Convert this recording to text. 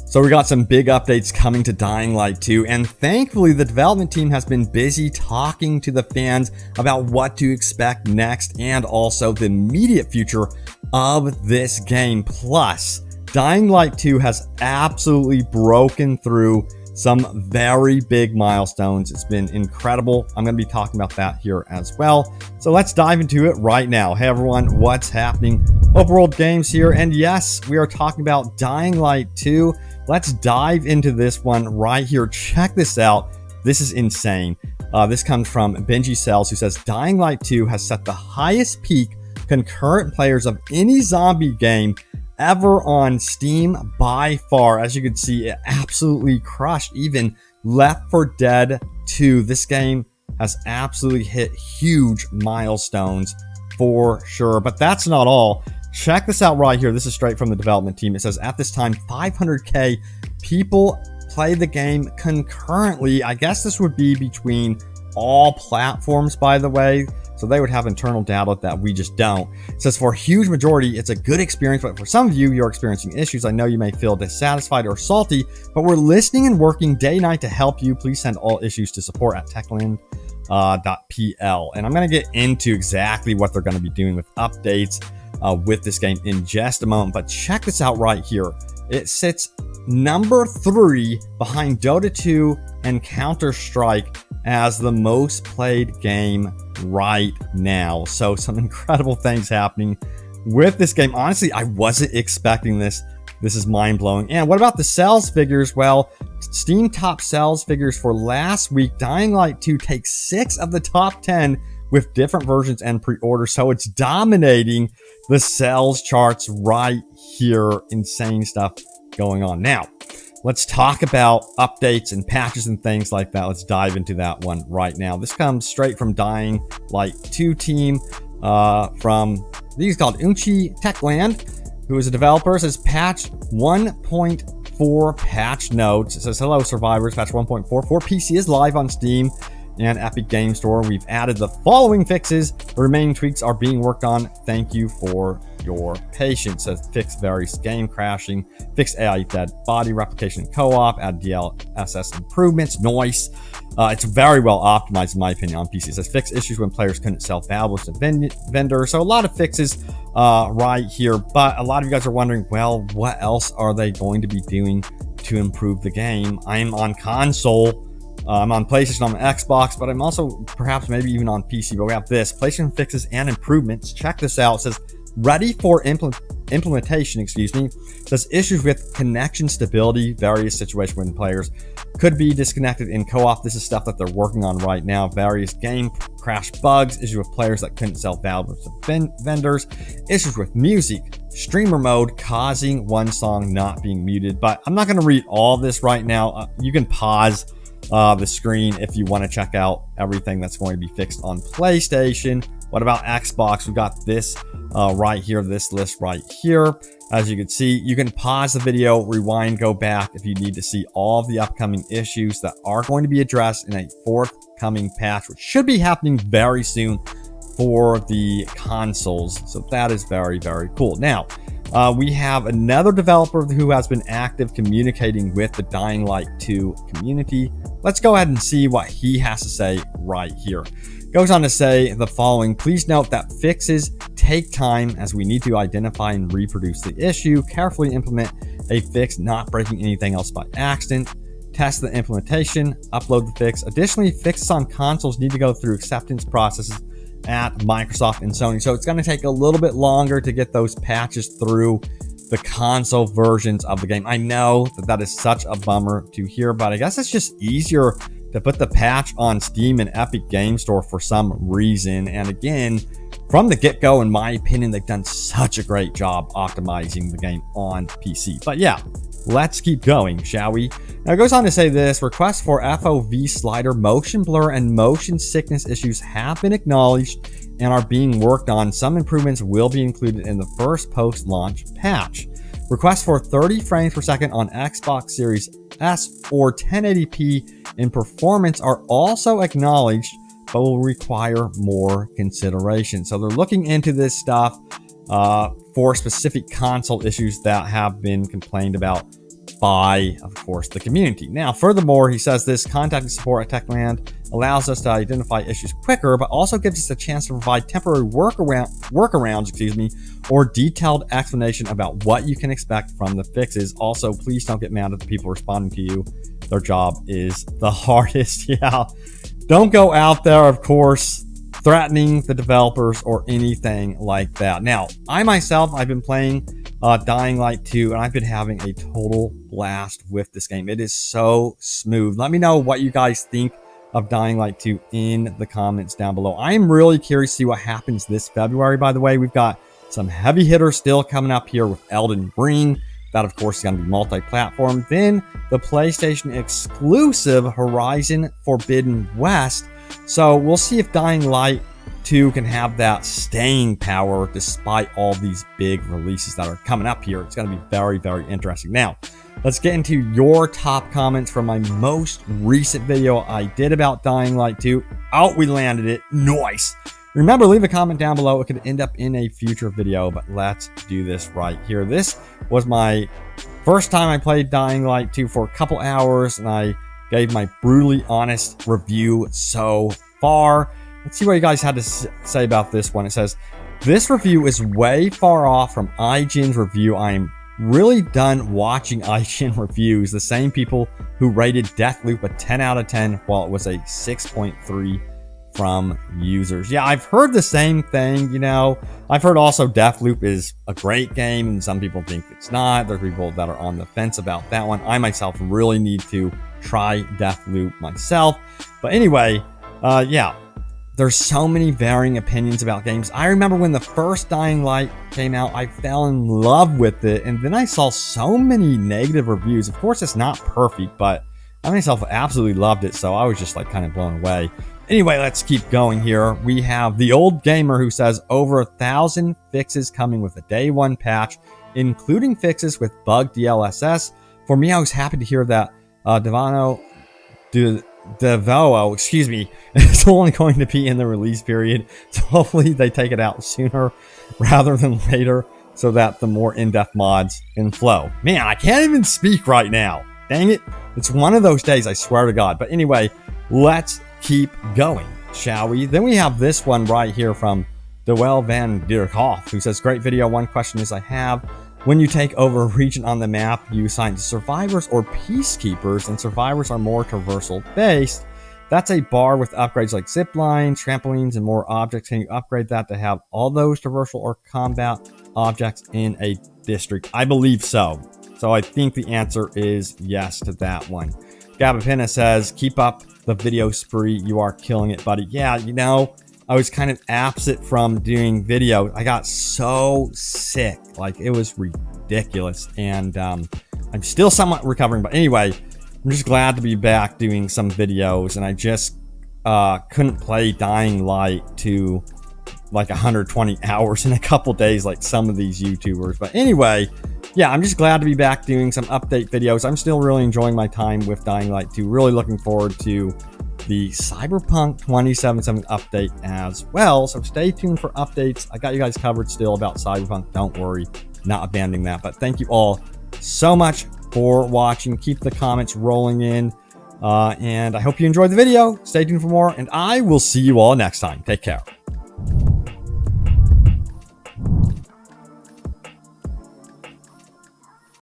So we got some big updates coming to Dying Light 2, and thankfully the development team has been busy talking to the fans about what to expect next and also the immediate future of this game. Plus, Dying Light 2 has absolutely broken through some very big milestones. It's been incredible. I'm going to be talking about that here as well. So let's dive into it right now. Hey everyone, what's happening? Overworld Games here, and yes, we are talking about Dying Light 2. Let's dive into this one right here. Check this out. This is insane. This comes from Benji Cells, who says Dying Light 2 has set the highest peak concurrent players of any zombie game ever on Steam by far. As you can see, it absolutely crushed even Left 4 Dead 2. This game has absolutely hit huge milestones for sure. But that's not all. Check this out right here. This is straight from the development team. It says at this time 500k people play the game concurrently. I guess this would be between all platforms, by the way. So they would have internal data that we just don't. It says for a huge majority, it's a good experience, but for some of you, you're experiencing issues. I know you may feel dissatisfied or salty, but we're listening and working day and night to help you. Please send all issues to support@techland.pl. And I'm going to get into exactly what they're going to be doing with updates with this game in just a moment. But check this out right here. It sits number 3 behind Dota 2 and Counter-Strike as the most played game right now. So some incredible things happening with this game. Honestly, I wasn't expecting this. This is mind-blowing. And what about the sales figures? Well, Steam top sales figures for last week, Dying Light 2 takes 6 of the top 10 with different versions and pre-orders. So it's dominating the sales charts right here. Insane stuff going on. Now, let's talk about updates and patches and things like that. Let's dive into that one right now. This comes straight from Dying Light 2 team from, I think it's called Unchi Techland, who is a developer. It says patch 1.4 patch notes. It says, hello survivors, patch 1.4 for PC is live on Steam and Epic Game Store. We've added the following fixes. The remaining tweaks are being worked on. Thank you for your patience. Says fix various game crashing, fix AI dead body replication co-op, add DLSS improvements, noise. It's very well optimized in my opinion on PC. It says fix issues when players couldn't sell valuables to vendors. So a lot of fixes right here, but a lot of you guys are wondering, well, what else are they going to be doing to improve the game? I'm on console. I'm on PlayStation, I'm on Xbox, but I'm also perhaps maybe even on PC. But we have this, PlayStation fixes and improvements. Check this out. It says ready for implementation, It says issues with connection stability, various situations when players could be disconnected in co-op. This is stuff that they're working on right now. Various game crash bugs, issues with players that couldn't sell valuables to vendors, issues with music, streamer mode causing one song not being muted. But I'm not going to read all this right now. You can pause the screen if you want to check out everything that's going to be fixed on PlayStation. What about Xbox? We got this right here, this list right here. As you can see, you can pause the video, rewind, go back if you need to see all of the upcoming issues that are going to be addressed in a forthcoming patch, which should be happening very soon for the consoles. So that is very, very cool. Now, we have another developer who has been active communicating with the Dying Light 2 community. Let's go ahead and see what he has to say right here. Goes on to say the following: please note that fixes take time as we need to identify and reproduce the issue, carefully implement a fix, not breaking anything else by accident, test the implementation, upload the fix. Additionally, fixes on consoles need to go through acceptance processes at Microsoft and Sony. So it's going to take a little bit longer to get those patches through the console versions of the game. I know that is such a bummer to hear, but I guess it's just easier to put the patch on Steam and Epic Game Store for some reason. And again, from the get-go, in my opinion, they've done such a great job optimizing the game on PC. But yeah, let's keep going, shall we? Now it goes on to say this: requests for FOV slider, motion blur, and motion sickness issues have been acknowledged and are being worked on. Some improvements will be included in the first post-launch patch. Requests for 30 frames per second on Xbox Series S or 1080p in performance are also acknowledged, but will require more consideration. So they're looking into this stuff for specific console issues that have been complained about by, of course, the community. Now, furthermore, he says this contacting support at Techland allows us to identify issues quicker, but also gives us a chance to provide temporary workarounds, or detailed explanation about what you can expect from the fixes. Also, please don't get mad at the people responding to you. Their job is the hardest. Yeah. Don't go out there, of course, threatening the developers or anything like that. Now, I myself, I've been playing Dying Light 2, and I've been having a total blast with this game. It is so smooth. Let me know what you guys think of Dying Light 2 in the comments down below. I am really curious to see what happens this February, by the way. We've got some heavy hitters still coming up here with Elden Ring. That, of course, is going to be multi-platform. Then the PlayStation exclusive Horizon Forbidden West. So we'll see if Dying Light 2 can have that staying power despite all these big releases that are coming up here. It's going to be very, very interesting. Now, let's get into your top comments from my most recent video I did about Dying Light 2. Oh, we landed it. Nice. Remember, leave a comment down below. It could end up in a future video, but let's do this right here. This was my first time I played Dying Light 2 for a couple hours, and I gave my brutally honest review so far. Let's see what you guys had to say about this one. It says, this review is way far off from IGN's review. I'm really done watching IGN reviews. The same people who rated Deathloop a 10 out of 10 while it was a 6.3 from users. Yeah, I've heard the same thing, you know. I've heard also Deathloop is a great game, and some people think it's not. There's people that are on the fence about that one. I myself really need to try Deathloop myself. But anyway, yeah, there's so many varying opinions about games. I remember when the first Dying Light came out, I fell in love with it, and then I saw so many negative reviews. Of course, it's not perfect, but I myself absolutely loved it, so I was just like kind of blown away. Anyway, let's keep going here. We have the old gamer who says over 1,000 fixes coming with a day one patch, including fixes with bug DLSS. For me, I was happy to hear that Devono, is only going to be in the release period. So hopefully they take it out sooner rather than later so that the more in-depth mods can flow. Man, I can't even speak right now. Dang it. It's one of those days, I swear to God. But anyway, let's keep going, shall we? Then we have this one right here from Doel van der Hoff, who says, great video. One question is I have, when you take over a region on the map, you assign to survivors or peacekeepers, and survivors are more traversal based. That's a bar with upgrades like zip lines, trampolines, and more objects. Can you upgrade that to have all those traversal or combat objects in a district? I believe so. So I think the answer is yes to that one. Gabapina says, keep up the video spree. You are killing it, buddy. Yeah, you know, I was kind of absent from doing video. I got so sick. Like, it was ridiculous. And I'm still somewhat recovering. But anyway, I'm just glad to be back doing some videos. And I just couldn't play Dying Light to like 120 hours in a couple days like some of these YouTubers. But anyway, yeah, I'm just glad to be back doing some update videos. I'm still really enjoying my time with Dying Light 2. Really looking forward to the Cyberpunk 2077 update as well. So stay tuned for updates. I got you guys covered still about Cyberpunk. Don't worry, not abandoning that. But thank you all so much for watching. Keep the comments rolling in. And I hope you enjoyed the video. Stay tuned for more, and I will see you all next time. Take care.